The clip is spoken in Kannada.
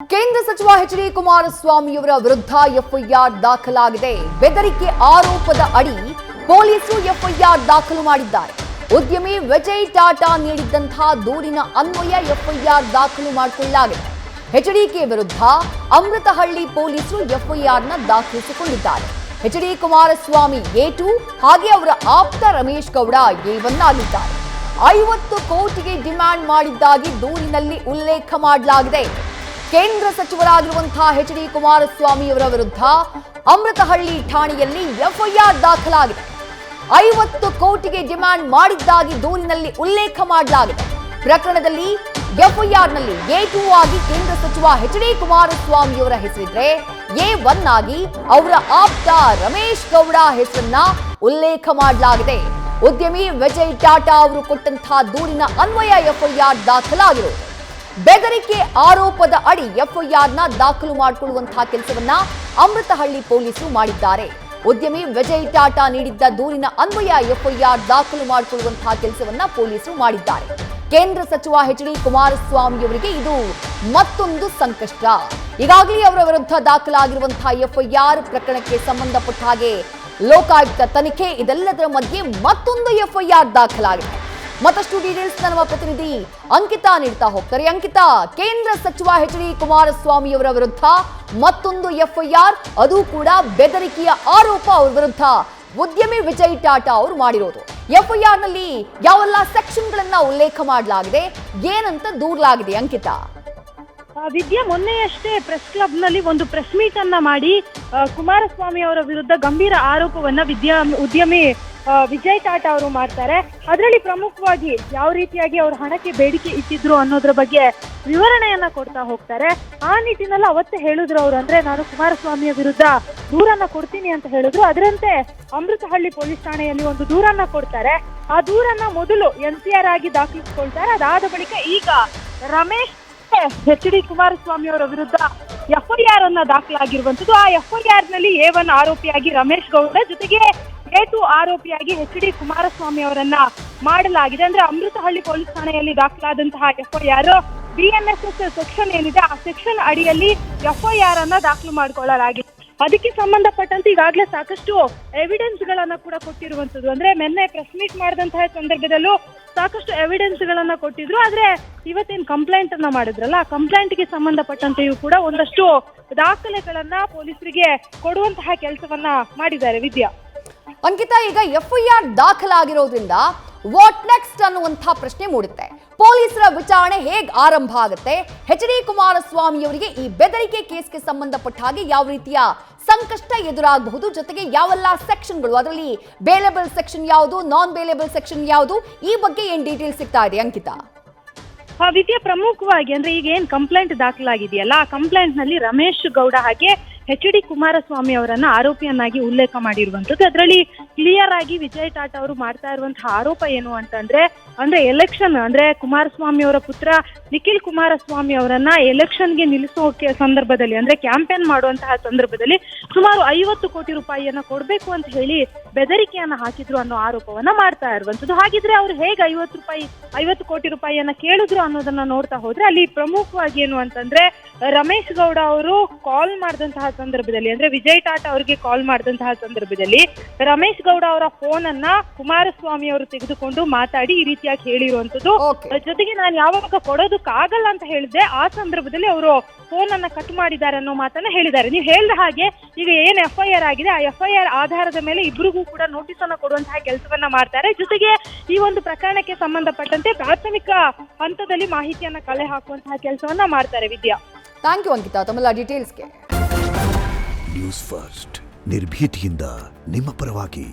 ಕೇಂದ್ರ ಸಚಿವ ಎಚ್.ಡಿ. ಕುಮಾರಸ್ವಾಮಿಯವರ ವಿರುದ್ಧ ಎಫ್ಐಆರ್ ದಾಖಲಾಗಿದೆ. ಬೆದರಿಕೆ ಆರೋಪದ ಅಡಿ ಪೊಲೀಸರು ಎಫ್ಐಆರ್ ದಾಖಲು ಮಾಡಿದ್ದಾರೆ. ಉದ್ಯಮಿ ವಿಜಯ್ ಟಾಟಾ ನೀಡಿದ್ದಂತಹ ದೂರಿನ ಅನ್ವಯ ಎಫ್ಐಆರ್ ದಾಖಲು ಮಾಡಿಕೊಳ್ಳಲಾಗಿದೆ. ಎಚ್ಡಿಕೆ ವಿರುದ್ಧ ಅಮೃತಹಳ್ಳಿ ಪೊಲೀಸರು ಎಫ್ಐಆರ್ನ ದಾಖಲಿಸಿಕೊಂಡಿದ್ದಾರೆ. ಎಚ್.ಡಿ. ಕುಮಾರಸ್ವಾಮಿ A2 ಹಾಗೆ ಅವರ ಆಪ್ತ ರಮೇಶ್ ಗೌಡ A1 ಆಗಿದ್ದಾರೆ. 50 ಕೋಟಿಗೆ ಡಿಮ್ಯಾಂಡ್ ಮಾಡಿದ್ದಾಗಿ ದೂರಿನಲ್ಲಿ ಉಲ್ಲೇಖ ಮಾಡಲಾಗಿದೆ. ಕೇಂದ್ರ ಸಚಿವರಾಗಿರುವಂತಹ ಎಚ್.ಡಿ. ಕುಮಾರಸ್ವಾಮಿಯವರ ವಿರುದ್ಧ ಅಮೃತಹಳ್ಳಿ ಠಾಣೆಯಲ್ಲಿ ಎಫ್ಐಆರ್ ದಾಖಲಾಗಿದೆ. 50 ಕೋಟಿಗೆ ಡಿಮ್ಯಾಂಡ್ ಮಾಡಿದ್ದಾಗಿ ದೂರಿನಲ್ಲಿ ಉಲ್ಲೇಖ ಮಾಡಲಾಗಿದೆ. ಪ್ರಕರಣದಲ್ಲಿ ಎಫ್ಐಆರ್ನಲ್ಲಿ A2 ಆಗಿ ಕೇಂದ್ರ ಸಚಿವ ಎಚ್.ಡಿ. ಕುಮಾರಸ್ವಾಮಿಯವರ ಹೆಸರಿದ್ರೆ A1 ಆಗಿ ಅವರ ಆಪ್ತ ರಮೇಶ್ ಗೌಡ ಹೆಸರನ್ನ ಉಲ್ಲೇಖ ಮಾಡಲಾಗಿದೆ. ಉದ್ಯಮಿ ವಿಜಯ್ ಟಾಟಾ ಅವರು ಕೊಟ್ಟಂತಹ ದೂರಿನ ಅನ್ವಯ ಎಫ್ಐಆರ್ ದಾಖಲಾಗಿರುವುದು. ಬೆದರಿಕೆ ಆರೋಪದ ಅಡಿ ಎಫ್ಐಆರ್ನ ದಾಖಲು ಮಾಡಿಕೊಳ್ಳುವಂತಹ ಕೆಲಸವನ್ನ ಅಮೃತಹಳ್ಳಿ ಪೊಲೀಸರು ಮಾಡಿದ್ದಾರೆ. ಉದ್ಯಮಿ ವಿಜಯ್ ಟಾಟಾ ನೀಡಿದ್ದ ದೂರಿನ ಅನ್ವಯ ಎಫ್ಐಆರ್ ದಾಖಲು ಮಾಡಿಕೊಳ್ಳುವಂತಹ ಕೆಲಸವನ್ನ ಪೊಲೀಸರು ಮಾಡಿದ್ದಾರೆ. ಕೇಂದ್ರ ಸಚಿವ ಎಚ್.ಡಿ. ಕುಮಾರಸ್ವಾಮಿಯವರಿಗೆ ಇದು ಮತ್ತೊಂದು ಸಂಕಷ್ಟ. ಈಗಾಗಲೇ ಅವರ ವಿರುದ್ಧ ದಾಖಲಾಗಿರುವಂತಹ ಎಫ್ಐಆರ್ ಪ್ರಕರಣಕ್ಕೆ ಸಂಬಂಧಪಟ್ಟ ಹಾಗೆ ಲೋಕಾಯುಕ್ತ ತನಿಖೆ, ಇದೆಲ್ಲದರ ಮಧ್ಯೆ ಮತ್ತೊಂದು ಎಫ್ಐಆರ್ ದಾಖಲಾಗಿದೆ. ಮತ್ತಷ್ಟು ಡೀಟೇಲ್ಸ್ ನಮ್ಮ ಪ್ರತಿನಿಧಿ ಅಂಕಿತಾ ನೀಡ್ತಾ ಹೋಗ್ತಾರೆ. ಅಂಕಿತಾ, ಕೇಂದ್ರ ಸಚಿವ ಎಚ್.ಡಿ. ಕುಮಾರಸ್ವಾಮಿಯವರ ವಿರುದ್ಧ ಮತ್ತೊಂದು ಎಫ್ಐಆರ್, ಅದು ಕೂಡ ಬೆದರಿಕೆಯ ಆರೋಪ ಅವರ ವಿರುದ್ಧ ಉದ್ಯಮಿ ವಿಜಯ್ ಟಾಟಾ ಅವರು ಮಾಡಿರೋದು. ಎಫ್ಐಆರ್ ನಲ್ಲಿ ಯಾವೆಲ್ಲ ಸೆಕ್ಷನ್ಗಳನ್ನ ಉಲ್ಲೇಖ ಮಾಡಲಾಗಿದೆ, ಏನಂತ ದೂರಲಾಗಿದೆ ಅಂಕಿತಾ? ವಿದ್ಯಾ, ಮೊನ್ನೆಯಷ್ಟೇ ಪ್ರೆಸ್ ಕ್ಲಬ್ ನಲ್ಲಿ ಒಂದು ಪ್ರೆಸ್ ಮೀಟ್ ಅನ್ನ ಮಾಡಿ ಕುಮಾರಸ್ವಾಮಿ ಅವರ ವಿರುದ್ಧ ಗಂಭೀರ ಆರೋಪವನ್ನ ಉದ್ಯಮಿ ವಿಜಯ್ ಟಾಟಾ ಅವರು ಮಾಡ್ತಾರೆ. ಅದರಲ್ಲಿ ಪ್ರಮುಖವಾಗಿ ಯಾವ ರೀತಿಯಾಗಿ ಅವ್ರ ಹಣಕ್ಕೆ ಬೇಡಿಕೆ ಇಟ್ಟಿದ್ರು ಅನ್ನೋದ್ರ ಬಗ್ಗೆ ವಿವರಣೆಯನ್ನ ಕೊಡ್ತಾ ಹೋಗ್ತಾರೆ. ಆ ನಿಟ್ಟಿನಲ್ಲಿ ಅವತ್ತೇ ಹೇಳಿದ್ರು ಅವರು, ಅಂದ್ರೆ ನಾನು ಕುಮಾರಸ್ವಾಮಿಯ ವಿರುದ್ಧ ದೂರನ್ನ ಕೊಡ್ತೀನಿ ಅಂತ ಹೇಳಿದ್ರು. ಅದರಂತೆ ಅಮೃತಹಳ್ಳಿ ಪೊಲೀಸ್ ಠಾಣೆಯಲ್ಲಿ ಒಂದು ದೂರನ್ನ ಕೊಡ್ತಾರೆ. ಆ ದೂರನ್ನ ಮೊದಲು NCR ಆಗಿ ದಾಖಲಿಸಿಕೊಳ್ತಾರೆ. ಅದಾದ ಬಳಿಕ ಈಗ ರಮೇಶ್ ಎಚ್.ಡಿ. ಕುಮಾರಸ್ವಾಮಿ ಅವರ ವಿರುದ್ಧ ಎಫ್ಐಆರ್ ಅನ್ನ ದಾಖಲಾಗಿರುವಂತದ್ದು. ಆ ಎಫ್ಐಆರ್ ನಲ್ಲಿ A1 ಆರೋಪಿಯಾಗಿ ರಮೇಶ್ ಗೌಡ, ಜೊತೆಗೆ A2 ಆರೋಪಿಯಾಗಿ ಎಚ್.ಡಿ. ಕುಮಾರಸ್ವಾಮಿ ಅವರನ್ನ ಮಾಡಲಾಗಿದೆ. ಅಂದ್ರೆ ಅಮೃತಹಳ್ಳಿ ಪೊಲೀಸ್ ಠಾಣೆಯಲ್ಲಿ ದಾಖಲಾದಂತಹ ಎಫ್ಐಆರ್ BNSS ಸೆಕ್ಷನ್ ಏನಿದೆ, ಆ ಸೆಕ್ಷನ್ ಅಡಿಯಲ್ಲಿ ಎಫ್ಐಆರ್ ಅನ್ನ ದಾಖಲು ಮಾಡಿಕೊಳ್ಳಲಾಗಿದೆ. ಅದಕ್ಕೆ ಸಂಬಂಧಪಟ್ಟಂತೆ ಈಗಾಗಲೇ ಸಾಕಷ್ಟು ಎವಿಡೆನ್ಸ್ ಗಳನ್ನ ಕೂಡ ಕೊಟ್ಟಿರುವಂತದ್ದು. ಅಂದ್ರೆ ನಿನ್ನೆ ಪ್ರೆಸ್ ಮೀಟ್ ಮಾಡಿದಂತಹ ಸಂದರ್ಭದಲ್ಲೂ ಸಾಕಷ್ಟು ಎವಿಡೆನ್ಸ್ ಗಳನ್ನ ಕೊಟ್ಟಿದ್ರು. ಆದ್ರೆ ಇವತ್ತೇನು ಕಂಪ್ಲೇಂಟ್ ಅನ್ನ ಮಾಡಿದ್ರಲ್ಲ, ಆ ಕಂಪ್ಲೇಂಟ್ ಗೆ ಸಂಬಂಧಪಟ್ಟಂತೆಯೂ ಕೂಡ ಒಂದಷ್ಟು ದಾಖಲೆಗಳನ್ನ ಪೊಲೀಸರಿಗೆ ಕೊಡುವಂತಹ ಕೆಲಸವನ್ನ ಮಾಡಿದ್ದಾರೆ. ವಿದ್ಯಾ, ಅಂಕಿತಾ, ಈಗ ಎಫ್ಐಆರ್ ದಾಖಲಾಗಿರೋದ್ರಿಂದ ವಾಟ್ ನೆಕ್ಸ್ಟ್ ಅನ್ನುವಂತಹ ಪ್ರಶ್ನೆ ಮೂಡುತ್ತೆ. ಪೊಲೀಸರ ವಿಚಾರಣೆ ಹೇಗೆ ಆರಂಭ ಆಗುತ್ತೆ? ಎಚ್.ಡಿ. ಕುಮಾರಸ್ವಾಮಿಯವರಿಗೆ ಈ ಬೆದರಿಕೆ ಕೇಸ್ಗೆ ಸಂಬಂಧಪಟ್ಟ ಹಾಗೆ ಯಾವ ರೀತಿಯ ಸಂಕಷ್ಟ ಎದುರಾಗಬಹುದು, ಜೊತೆಗೆ ಯಾವೆಲ್ಲ ಸೆಕ್ಷನ್ಗಳು, ಅದರಲ್ಲಿ ಬೇಲೇಬಲ್ ಸೆಕ್ಷನ್ ಯಾವುದು, ನಾನ್ ಬೇಲೇಬಲ್ ಸೆಕ್ಷನ್ ಯಾವುದು, ಈ ಬಗ್ಗೆ ಏನ್ ಡೀಟೇಲ್ಸ್ ಸಿಗ್ತಾ ಇದೆ ಅಂಕಿತಾ? ವಿದ್ಯಾ, ಪ್ರಮುಖವಾಗಿ ಅಂದ್ರೆ ಈಗ ಏನ್ ಕಂಪ್ಲೇಂಟ್ ದಾಖಲಾಗಿದೆಯಲ್ಲ, ಆ ಕಂಪ್ಲೇಂಟ್ ನಲ್ಲಿ ರಮೇಶ್ ಗೌಡ ಹಾಗೆ ಎಚ್.ಡಿ. ಕುಮಾರಸ್ವಾಮಿ ಅವರನ್ನ ಆರೋಪಿಯನ್ನಾಗಿ ಉಲ್ಲೇಖ ಮಾಡಿರುವಂತದ್ದು. ಅದರಲ್ಲಿ ಕ್ಲಿಯರ್ ಆಗಿ ವಿಜಯ್ ಟಾಟಾ ಅವರು ಮಾಡ್ತಾ ಇರುವಂತಹ ಆರೋಪ ಏನು ಅಂತಂದ್ರೆ, ಅಂದ್ರೆ ಎಲೆಕ್ಷನ್, ಅಂದ್ರೆ ಕುಮಾರಸ್ವಾಮಿ ಅವರ ಪುತ್ರ ನಿಖಿಲ್ ಕುಮಾರಸ್ವಾಮಿ ಅವರನ್ನ ಎಲೆಕ್ಷನ್ಗೆ ನಿಲ್ಲಿಸೋಕೆ ಸಂದರ್ಭದಲ್ಲಿ, ಅಂದ್ರೆ ಕ್ಯಾಂಪೇನ್ ಮಾಡುವಂತಹ ಸಂದರ್ಭದಲ್ಲಿ ಸುಮಾರು 50 ಕೋಟಿ ರೂಪಾಯಿಯನ್ನ ಕೊಡ್ಬೇಕು ಅಂತ ಹೇಳಿ ಬೆದರಿಕೆಯನ್ನ ಹಾಕಿದ್ರು ಅನ್ನೋ ಆರೋಪವನ್ನ ಮಾಡ್ತಾ ಇರುವಂತದ್ದು. ಹಾಗಿದ್ರೆ ಅವ್ರು ಹೇಗೆ 50 ಕೋಟಿ ರೂಪಾಯಿಯನ್ನ ಕೇಳಿದ್ರು ಅನ್ನೋದನ್ನ ನೋಡ್ತಾ ಹೋದ್ರೆ, ಅಲ್ಲಿ ಪ್ರಮುಖವಾಗಿ ಏನು ಅಂತಂದ್ರೆ, ರಮೇಶ್ ಗೌಡ ಅವರು ಕಾಲ್ ಮಾಡಿದಂತಹ ಸಂದರ್ಭದಲ್ಲಿ, ಅಂದ್ರೆ ವಿಜಯ್ ಟಾಟಾ ಅವರಿಗೆ ಕಾಲ್ ಮಾಡಿದಂತಹ ಸಂದರ್ಭದಲ್ಲಿ ರಮೇಶ್ ಗೌಡ ಅವರ ಫೋನ್ ಅನ್ನ ಕುಮಾರಸ್ವಾಮಿ ಅವರು ತೆಗೆದುಕೊಂಡು ಮಾತಾಡಿ ಈ ರೀತಿಯಾಗಿ ಹೇಳಿರುವಂತದ್ದು. ಜೊತೆಗೆ ನಾನು ಯಾವಾಗ ಕೊಡೋದಕ್ಕಾಗಲ್ಲ ಅಂತ ಹೇಳಿದೆ, ಆ ಸಂದರ್ಭದಲ್ಲಿ ಅವರು ಫೋನ್ ಅನ್ನ ಕಟ್ ಮಾಡಿದ್ದಾರೆ ಅನ್ನೋ ಮಾತನ್ನ ಹೇಳಿದ್ದಾರೆ. ನೀವು ಹೇಳಿದ ಹಾಗೆ ಈಗ ಏನ್ ಎಫ್ಐಆರ್ ಆಗಿದೆ, ಆ ಎಫ್ಐಆರ್ ಆಧಾರದ ಮೇಲೆ ಇಬ್ಬರಿಗೂ ಕೂಡ ನೋಟಿಸ್ ಅನ್ನ ಕೊಡುವಂತಹ ಕೆಲಸವನ್ನ ಮಾಡ್ತಾರೆ. ಜೊತೆಗೆ ಈ ಒಂದು ಪ್ರಕರಣಕ್ಕೆ ಸಂಬಂಧಪಟ್ಟಂತೆ ಪ್ರಾಥಮಿಕ ಹಂತದಲ್ಲಿ ಮಾಹಿತಿಯನ್ನ ಕಲೆ ಹಾಕುವಂತಹ ಕೆಲಸವನ್ನ ಮಾಡ್ತಾರೆ. ವಿದ್ಯಾ, ಥ್ಯಾಂಕ್ ಯು ಅಂಕಿತಾ ತಮ್ಮೆಲ್ಲ ಡೀಟೇಲ್ಸ್ಗೆ. ನ್ಯೂಸ್ ಫಸ್ಟ್, ನಿರ್ಭೀತಿಯಿಂದ ನಿಮ್ಮ ಪರವಾಗಿ.